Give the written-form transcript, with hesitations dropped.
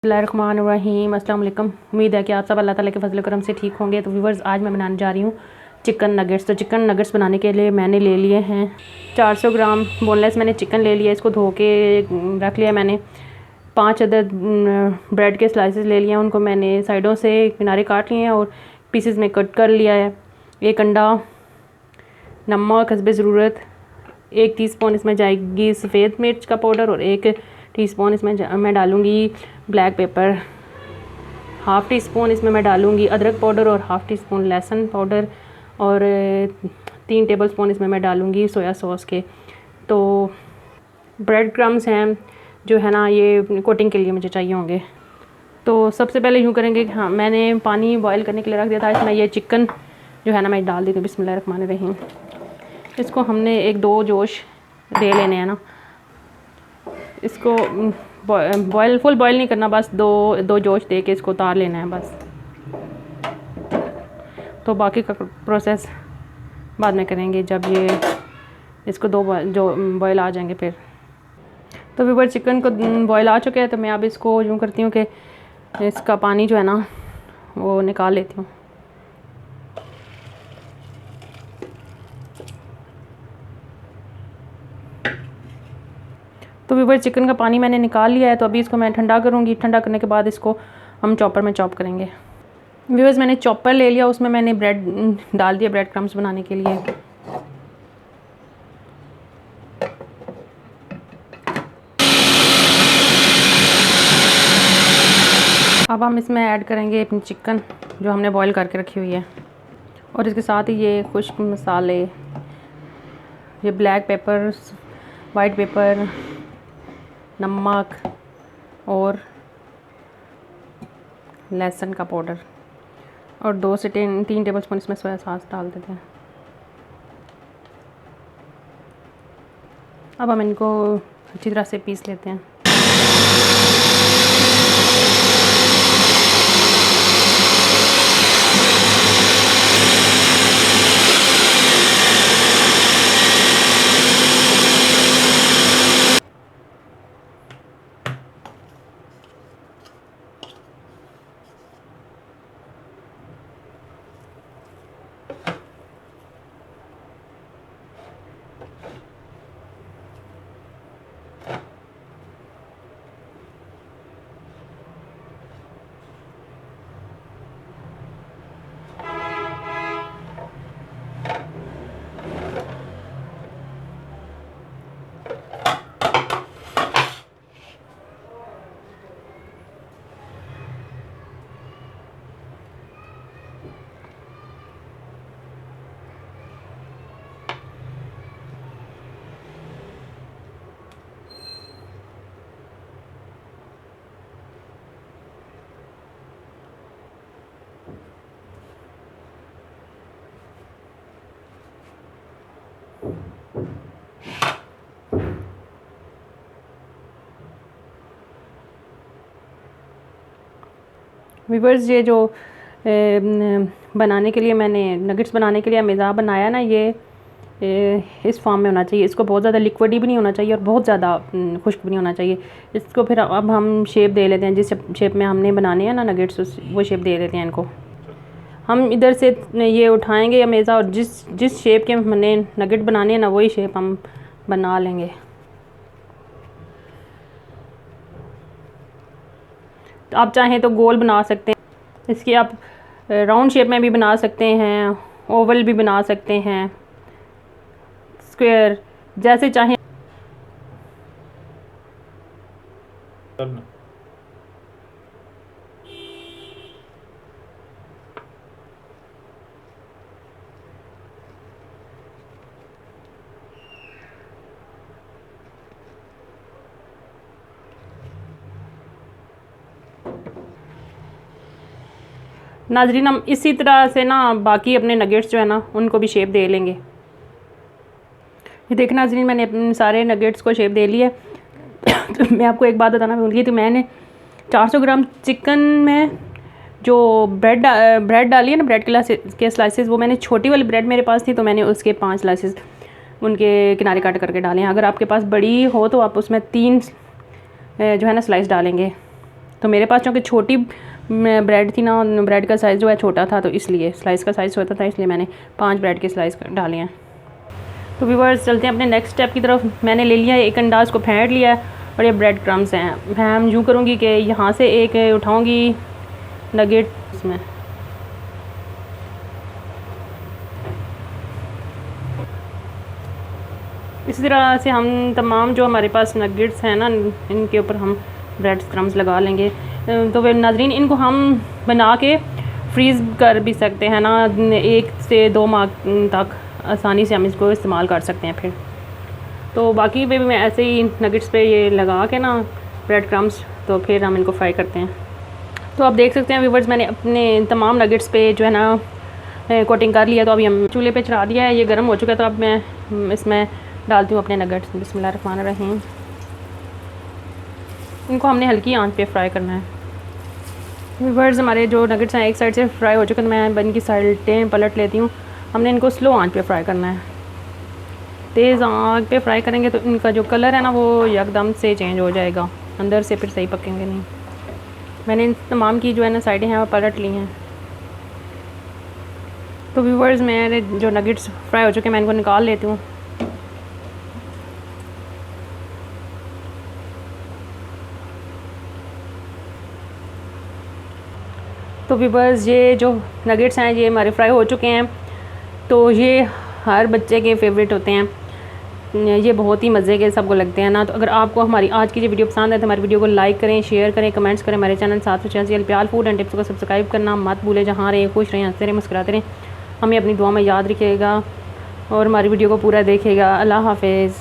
बिस्मिल्लाहिर्रहमानिर्रहीम। अस्सलाम वालेकुम। उम्मीद है कि आप सब अल्लाह ताला के फजल करम से ठीक होंगे। तो व्यूवर्स, आज मैं बनाने जा रही हूँ चिकन नगेट्स। तो चिकन नगेट्स बनाने के लिए मैंने ले लिए हैं 400 ग्राम बोनलेस मैंने चिकन ले लिया। इसको धो के रख लिया मैंने। 5 अदद ब्रेड के स्लाइसेस ले लिए हैं, उनको मैंने साइडों से किनारे काट लिए हैं और पीसेस में कट कर लिया है। एक अंडा, नमक हस्बे ज़रूरत, 1 टीस्पून इसमें जाएगी सफ़ेद मिर्च का पाउडर और 1 टीस्पून इसमें मैं डालूँगी black pepper. Half tea spoon इसमें मैं डालूँगी अदरक पाउडर और हाफ़ टी स्पून लहसुन पाउडर और 3 टेबलस्पून इसमें मैं डालूँगी सोया सॉस के। तो ब्रेड क्रम्स हैं जो है ना, ये कोटिंग के लिए मुझे चाहिए होंगे। तो सबसे पहले यूँ करेंगे कि हाँ, मैंने पानी बॉयल करने के लिए रख दिया था। इसमें ये चिकन जो है ना मैं डाल देती हूँ। बिस्मिल्लाहिर्रहमानिर्रहीम। इसको हमने 1-2 जोश दे लेने हैं ना। इसको बॉयल फुल बॉयल नहीं करना, बस दो जोश दे के इसको उतार लेना है बस। तो बाकी का प्रोसेस बाद में करेंगे जब ये इसको जो बॉयल आ जाएंगे फिर। तो व्यूअर, चिकन को बॉयल आ चुके हैं तो मैं अब इसको यूँ करती हूँ कि इसका पानी जो है ना वो निकाल लेती हूँ। तो व्यूअर, चिकन का पानी मैंने निकाल लिया है। तो अभी इसको मैं ठंडा करूँगी। ठंडा करने के बाद इसको हम चॉपर में चॉप करेंगे। व्यूअर्स, मैंने चॉपर ले लिया, उसमें मैंने ब्रेड डाल दिया ब्रेड क्रम्स बनाने के लिए। अब हम इसमें ऐड करेंगे अपनी चिकन जो हमने बॉईल करके रखी हुई है, और इसके साथ ही ये खुश्क मसाले, ये ब्लैक पेपर, वाइट पेपर, नमक और लहसुन का पाउडर और 2 से 3 टेबलस्पून इसमें सोया सॉस डाल देते हैं। अब हम इनको अच्छी तरह से पीस लेते हैं। व्यूअर्स, ये जो बनाने के लिए मैंने नगेट्स बनाने के लिए मेज़ा बनाया ना, ये इस फॉर्म में होना चाहिए। इसको बहुत ज़्यादा लिक्विड भी नहीं होना चाहिए और बहुत ज़्यादा खुश्क भी नहीं होना चाहिए। इसको फिर अब हम शेप दे लेते हैं, जिस शेप में हमने बनाने हैं ना नगेट्स, वो शेप दे देते हैं इनको। हम इधर से ये उठाएंगे या मेज़ा, और जिस शेप के हमने नगेट बनाने हैं ना वही शेप हम बना लेंगे। तो आप चाहें तो गोल बना सकते हैं, इसकी आप राउंड शेप में भी बना सकते हैं, ओवल भी बना सकते हैं, स्क्वायर, जैसे चाहें। नाजरीन, हम इसी तरह से ना बाकी अपने नगेट्स जो है ना उनको भी शेप दे लेंगे। ये देखना नाजरीन, मैंने अपने सारे नगेट्स को शेप दे लिया। तो मैं आपको एक बात बताना भूल गई थी, मैंने 400 ग्राम चिकन में जो ब्रेड डाली है ना, ब्रेड के स्लाइसेस, वो मैंने छोटी वाली ब्रेड मेरे पास थी तो मैंने उसके 5 स्लाइसेस उनके किनारे काट करके डाले हैं। अगर आपके पास बड़ी हो तो आप उसमें 3 जो है ना स्लाइस डालेंगे। तो मेरे पास चूँकि छोटी ब्रेड थी ना, ब्रेड का साइज़ जो है छोटा था, तो इसलिए स्लाइस का साइज़ छोटा था, इसलिए मैंने 5 ब्रेड के स्लाइस डाले हैं। तो व्यूअर्स चलते हैं अपने नेक्स्ट स्टेप की तरफ। मैंने ले लिया है एक अंडा, को फेंट लिया है और ये ब्रेड क्रम्स हैं। मैं यूँ करूँगी कि यहाँ से एक उठाऊँगी नगेट इसमें, इसी तरह से हम तमाम जो हमारे पास नगेट्स हैं ना, इनके ऊपर हम ब्रेड क्रम्स लगा लेंगे। तो वे नाज़रीन, इनको हम बना के फ्रीज़ कर भी सकते हैं ना, 1 से 2 माह तक आसानी से हम इसको इस्तेमाल कर सकते हैं। फिर तो बाकी पे भी मैं ऐसे ही नगेट्स पे ये लगा के ना ब्रेड क्रम्स, तो फिर हम इनको फ्राई करते हैं। तो आप देख सकते हैं व्यूअर्स, मैंने अपने तमाम नगेट्स पे जो है ना कोटिंग कर लिया। तो अभी हम चूल्हे पे चढ़ा दिया है, ये गर्म हो चुका है। तो अब मैं इसमें डालती हूँ अपने नगेट्स। बिस्मिल्लाहिर्रहमानिर्रहीम। इनको हमने हल्की आंच पे फ्राई करना है। व्यूअर्स, हमारे जो नगेट्स हैं एक साइड से फ्राई हो चुके हैं, तो मैं इनकी साइडें पलट लेती हूँ। हमने इनको स्लो आंच पे फ्राई करना है। तेज़ आंच पे फ्राई करेंगे तो इनका जो कलर है ना वो एकदम से चेंज हो जाएगा, अंदर से फिर सही पकेंगे नहीं। मैंने इन तमाम की जो है ना साइडें हैं वो पलट ली हैं। तो व्यूअर्स, मेरे जो नगेट्स फ्राई हो चुके हैं मैं इनको निकाल लेती हूँ। तो व्यूअर्स, ये जो नगेट्स हैं ये हमारे फ्राई हो चुके हैं। तो ये हर बच्चे के फेवरेट होते हैं, ये बहुत ही मज़े के सबको लगते हैं ना। तो अगर आपको हमारी आज की ये वीडियो पसंद है तो हमारी वीडियो को लाइक करें, शेयर करें, कमेंट्स करें। हमारे चैनल साथ में प्याल फूड एंड टिप्स को सब्सक्राइब करना मत भूलें। जहाँ रहे खुश रहें, हंसते रहें, मुस्कुराते रहें। हमें अपनी दुआ में याद रखिएगा और हमारी वीडियो को पूरा देखिएगा। अल्लाह हाफिज़।